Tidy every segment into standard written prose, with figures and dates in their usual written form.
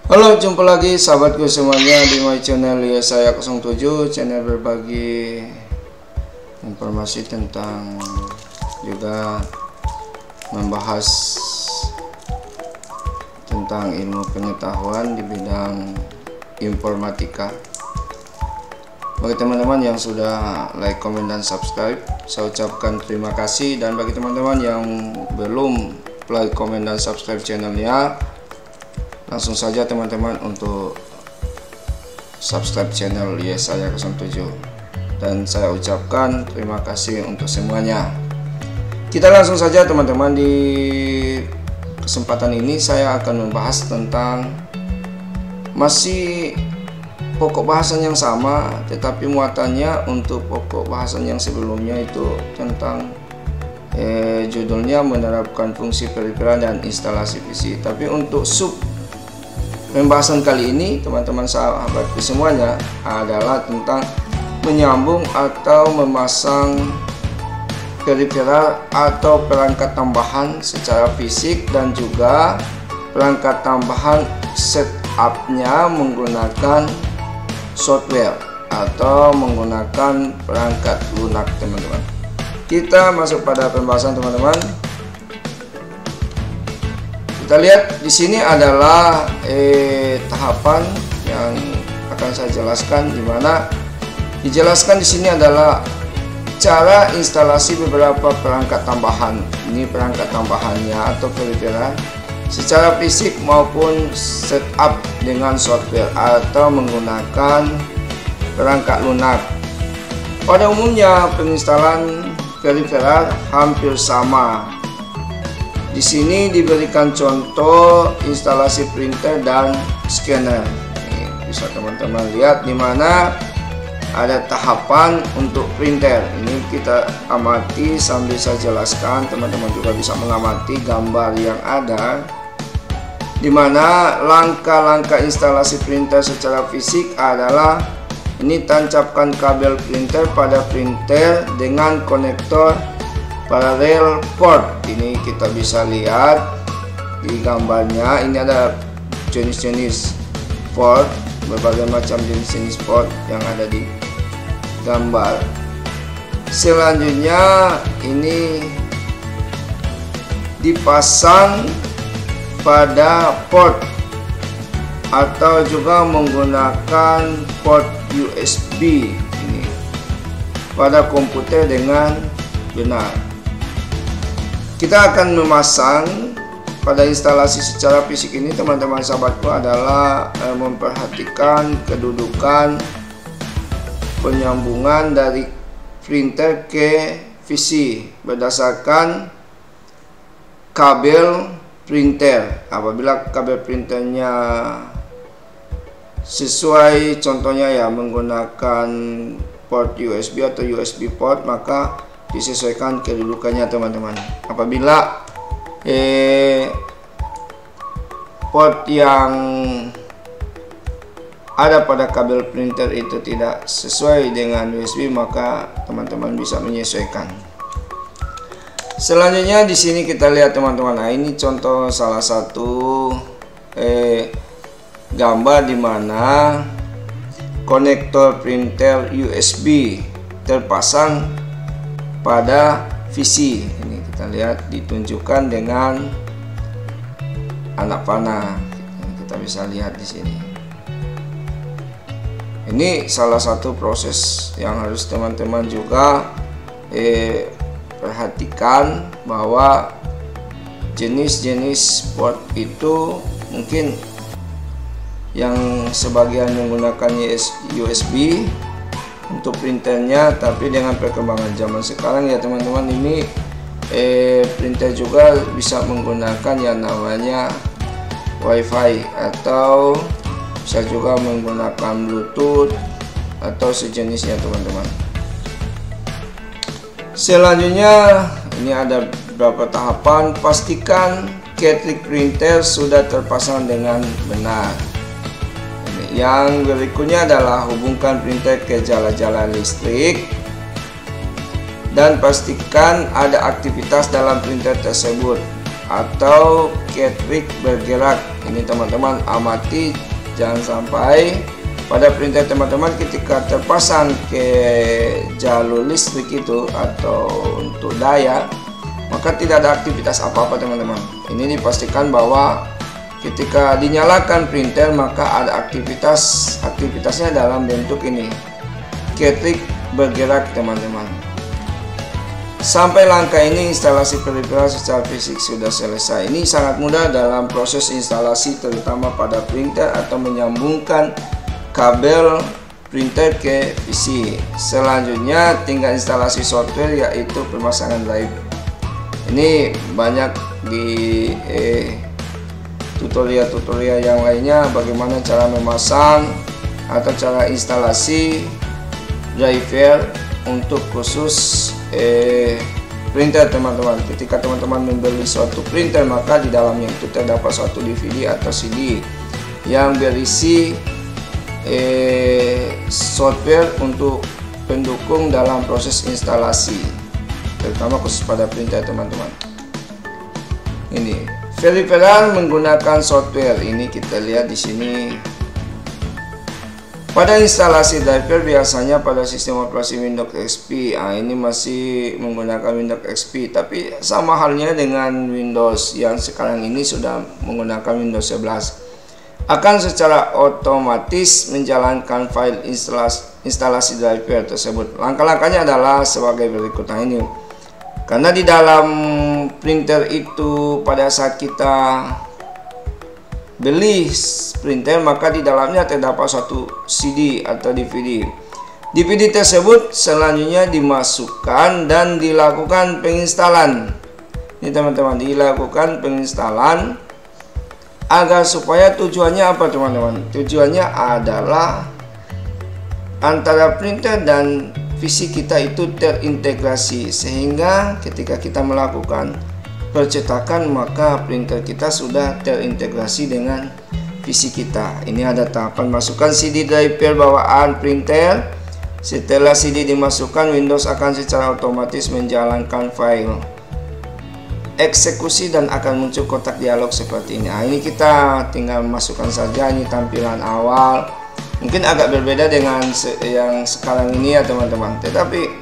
Halo, jumpa lagi sahabatku semuanya di my channel ya, saya 07, channel berbagi informasi tentang juga membahas tentang ilmu pengetahuan di bidang informatika. Bagi teman-teman yang sudah like, komen, dan subscribe, saya ucapkan terima kasih. Dan bagi teman-teman yang belum like, komen, dan subscribe channelnya, langsung saja teman-teman untuk subscribe channel saya 07. Dan saya ucapkan terima kasih untuk semuanya. Kita langsung saja teman-teman. Di kesempatan ini saya akan membahas tentang masih pokok bahasan yang sama, tetapi muatannya untuk pokok bahasan yang sebelumnya itu tentang judulnya menerapkan fungsi periferal dan instalasi PC. Tapi untuk sub pembahasan kali ini teman-teman sahabatku semuanya adalah tentang menyambung atau memasang periferal atau perangkat tambahan secara fisik, dan juga perangkat tambahan setupnya menggunakan software atau menggunakan perangkat lunak teman-teman. Kita masuk pada pembahasan teman-teman. Kita lihat di sini adalah tahapan yang akan saya jelaskan, di mana dijelaskan di sini adalah cara instalasi beberapa perangkat tambahan. Ini perangkat tambahannya atau periferal secara fisik maupun setup dengan software atau menggunakan perangkat lunak. Pada umumnya penginstalan periferal hampir sama. Di sini diberikan contoh instalasi printer dan scanner. Ini bisa teman-teman lihat di mana ada tahapan untuk printer. Ini kita amati sambil saya jelaskan, teman-teman juga bisa mengamati gambar yang ada, di mana langkah-langkah instalasi printer secara fisik adalah ini: tancapkan kabel printer pada printer dengan konektor parallel port. Ini kita bisa lihat di gambarnya. Ini ada jenis-jenis port, berbagai macam jenis-jenis port yang ada di gambar. Selanjutnya ini dipasang pada port atau juga menggunakan port USB ini pada komputer dengan benar. Kita akan memasang pada instalasi secara fisik ini teman-teman sahabatku adalah memperhatikan kedudukan penyambungan dari printer ke PC berdasarkan kabel printer. Apabila kabel printernya sesuai, contohnya ya menggunakan port USB atau USB port, maka disesuaikan kedudukannya teman-teman. Apabila port yang ada pada kabel printer itu tidak sesuai dengan USB, maka teman-teman bisa menyesuaikan. Selanjutnya di sini kita lihat teman-teman. Nah, ini contoh salah satu gambar di mana konektor printer USB terpasang pada PC. Ini kita lihat ditunjukkan dengan anak panah. Kita bisa lihat di sini. Ini salah satu proses yang harus teman-teman juga perhatikan, bahwa jenis-jenis port itu mungkin yang sebagian menggunakan USB untuk printernya, tapi dengan perkembangan zaman sekarang ya teman-teman, ini printer juga bisa menggunakan yang namanya WiFi, atau bisa juga menggunakan Bluetooth atau sejenisnya teman-teman. Selanjutnya ini ada beberapa tahapan. Pastikan cartridge printer sudah terpasang dengan benar. Yang berikutnya adalah hubungkan printer ke jala-jala listrik dan pastikan ada aktivitas dalam printer tersebut. atau cartridge bergerak. Ini teman-teman amati, jangan sampai pada printer teman-teman ketika terpasang ke jalur listrik itu atau untuk daya, maka tidak ada aktivitas apa-apa teman-teman. Ini dipastikan bahwa ketika dinyalakan printer maka ada aktivitasnya dalam bentuk ini, cartridge bergerak teman-teman. Sampai langkah ini instalasi peripheral secara fisik sudah selesai. Ini sangat mudah dalam proses instalasi, terutama pada printer atau menyambungkan kabel printer ke PC. Selanjutnya tinggal instalasi software, yaitu pemasangan drive. Ini banyak di tutorial yang lainnya bagaimana cara memasang atau cara instalasi driver untuk khusus printer teman-teman. Ketika teman-teman membeli suatu printer, maka di dalamnya itu terdapat suatu DVD atau CD yang berisi software untuk pendukung dalam proses instalasi, terutama khusus pada printer teman-teman. Ini peripheral menggunakan software. Ini kita lihat di sini. Pada instalasi driver biasanya pada sistem operasi Windows XP, ini masih menggunakan Windows XP, tapi sama halnya dengan Windows yang sekarang ini sudah menggunakan Windows 11, akan secara otomatis menjalankan file instalasi driver tersebut. Langkah-langkahnya adalah sebagai berikut. Nah ini, karena di dalam printer itu pada saat kita beli printer, maka di dalamnya terdapat suatu CD atau DVD. DVD tersebut selanjutnya dimasukkan dan dilakukan penginstalan. Ini teman-teman, dilakukan penginstalan agar supaya tujuannya apa teman-teman? Tujuannya adalah antara printer dan PC kita itu terintegrasi, sehingga ketika kita melakukan percetakan maka printer kita sudah terintegrasi dengan PC kita. Ini ada tahapan masukkan CD driver bawaan printer. Setelah CD dimasukkan, Windows akan secara otomatis menjalankan file eksekusi dan akan muncul kotak dialog seperti ini. Nah, ini kita tinggal masukkan saja. Ini tampilan awal, mungkin agak berbeda dengan yang sekarang ini ya teman-teman, tetapi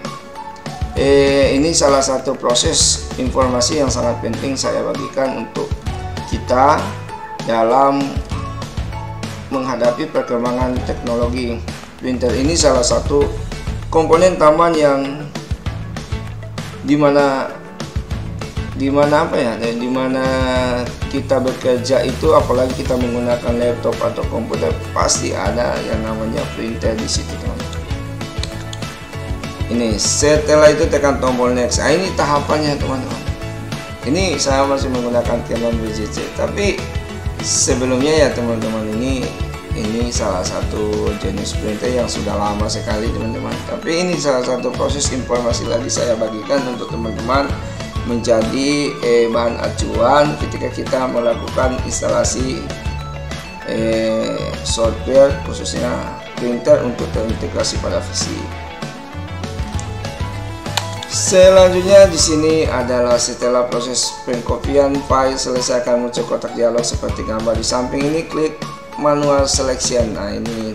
ini salah satu proses informasi yang sangat penting saya bagikan untuk kita dalam menghadapi perkembangan teknologi. Printer ini salah satu komponen taman yang dimana kita bekerja itu, apalagi kita menggunakan laptop atau komputer, pasti ada yang namanya printer di situ teman-teman. Ini setelah itu tekan tombol next. Nah, ini tahapannya teman-teman. Ini saya masih menggunakan Canon VGC, tapi sebelumnya ya teman-teman, ini salah satu jenis printer yang sudah lama sekali teman-teman. Tapi ini salah satu proses informasi lagi saya bagikan untuk teman-teman menjadi bahan acuan ketika kita melakukan instalasi software khususnya printer untuk terintegrasi pada PC. Selanjutnya di sini adalah setelah proses pengkopian file selesai, akan muncul kotak dialog seperti gambar di samping ini. Klik manual selection. Nah ini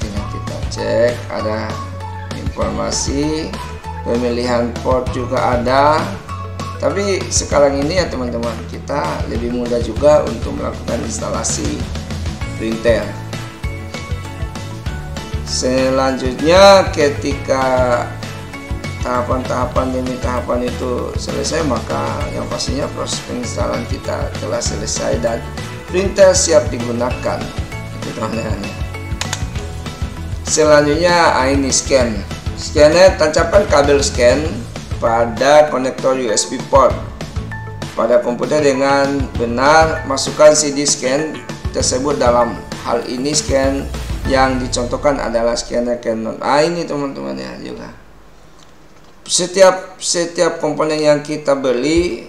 tinggal kita cek, ada informasi pemilihan port juga ada. Tapi sekarang ini ya teman-teman, kita lebih mudah juga untuk melakukan instalasi printer. Selanjutnya ketika tahapan-tahapan demi tahapan itu selesai, maka yang pastinya proses penginstalan kita telah selesai dan printer siap digunakan. Itu teman-teman. Selanjutnya ini scan. Scanner, tancapkan kabel scan pada konektor USB port pada komputer dengan benar. Masukkan CD scan tersebut. Dalam hal ini scan yang dicontohkan adalah scanner Canon. Ini teman-teman ya juga. Setiap komponen yang kita beli,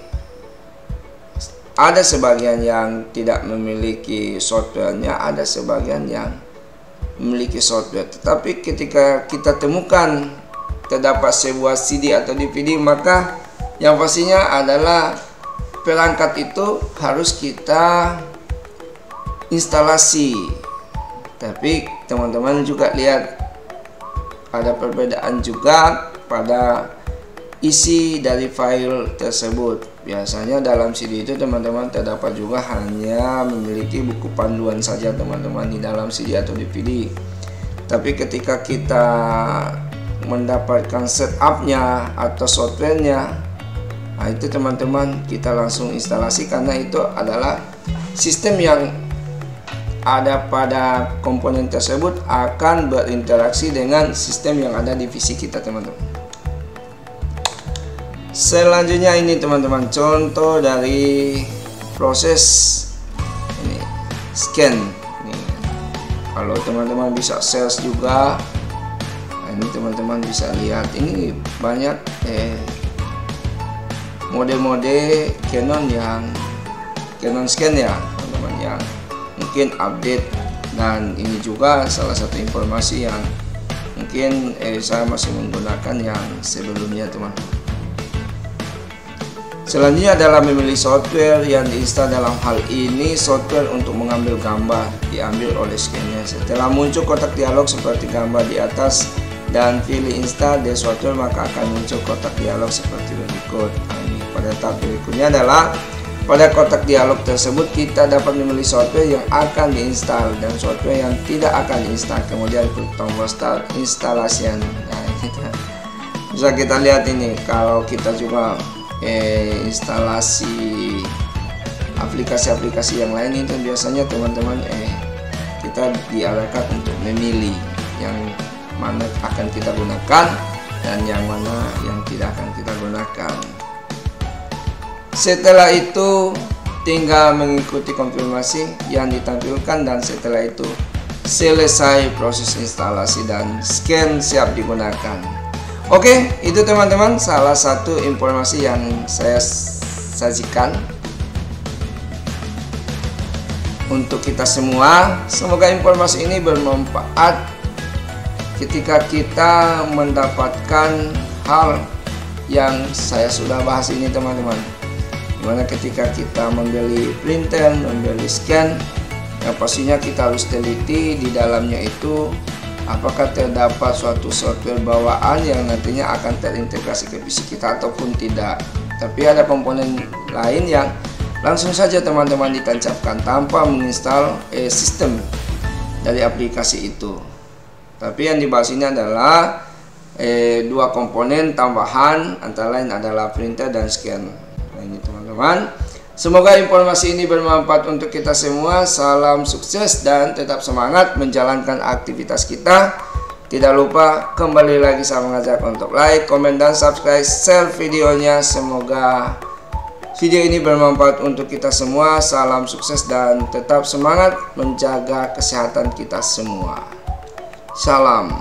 ada sebagian yang tidak memiliki softwarenya, ada sebagian yang memiliki software. Tetapi ketika kita temukan terdapat sebuah CD atau DVD, maka yang pastinya adalah perangkat itu harus kita instalasi. Tapi teman-teman juga lihat ada perbedaan juga pada isi dari file tersebut. Biasanya dalam CD itu teman-teman terdapat juga hanya memiliki buku panduan saja teman-teman di dalam CD atau DVD. Tapi ketika kita mendapatkan setupnya atau softwarenya, nah itu teman-teman kita langsung instalasi, karena itu adalah sistem yang ada pada komponen tersebut akan berinteraksi dengan sistem yang ada di PC kita teman-teman. Selanjutnya ini teman-teman contoh dari proses ini scan. Ini, kalau teman-teman bisa search juga, nah ini teman-teman bisa lihat ini banyak mode-mode Canon scan ya teman-teman, yang mungkin update. Dan ini juga salah satu informasi yang mungkin saya masih menggunakan yang sebelumnya teman-teman. Selanjutnya adalah memilih software yang diinstal. Dalam hal ini software untuk mengambil gambar diambil oleh scanner. Setelah muncul kotak dialog seperti gambar di atas dan pilih install the software, maka akan muncul kotak dialog seperti berikut. Nah, ini pada tahap berikutnya adalah pada kotak dialog tersebut kita dapat memilih software yang akan diinstal dan software yang tidak akan diinstal. Kemudian klik tombol start instalation. Nah, bisa kita lihat ini kalau kita juga instalasi aplikasi-aplikasi yang lain itu biasanya teman-teman kita diarahkan untuk memilih yang mana akan kita gunakan dan yang mana yang tidak akan kita gunakan. Setelah itu tinggal mengikuti konfirmasi yang ditampilkan, dan setelah itu selesai proses instalasi dan scan siap digunakan. Oke, itu teman-teman salah satu informasi yang saya sajikan untuk kita semua. Semoga informasi ini bermanfaat ketika kita mendapatkan hal yang saya sudah bahas ini teman-teman. Dimana ketika kita membeli printer, membeli scan, yang pastinya kita harus teliti di dalamnya itu apakah terdapat suatu software bawaan yang nantinya akan terintegrasi ke PC kita ataupun tidak. Tapi ada komponen lain yang langsung saja teman-teman ditancapkan tanpa menginstal sistem dari aplikasi itu. Tapi yang dibahas ini adalah dua komponen tambahan, antara lain adalah printer dan scan. Nah ini teman-teman, semoga informasi ini bermanfaat untuk kita semua. Salam sukses dan tetap semangat menjalankan aktivitas kita. Tidak lupa kembali lagi saya mengajak untuk like, komen, dan subscribe, share videonya. Semoga video ini bermanfaat untuk kita semua. Salam sukses dan tetap semangat menjaga kesehatan kita semua. Salam.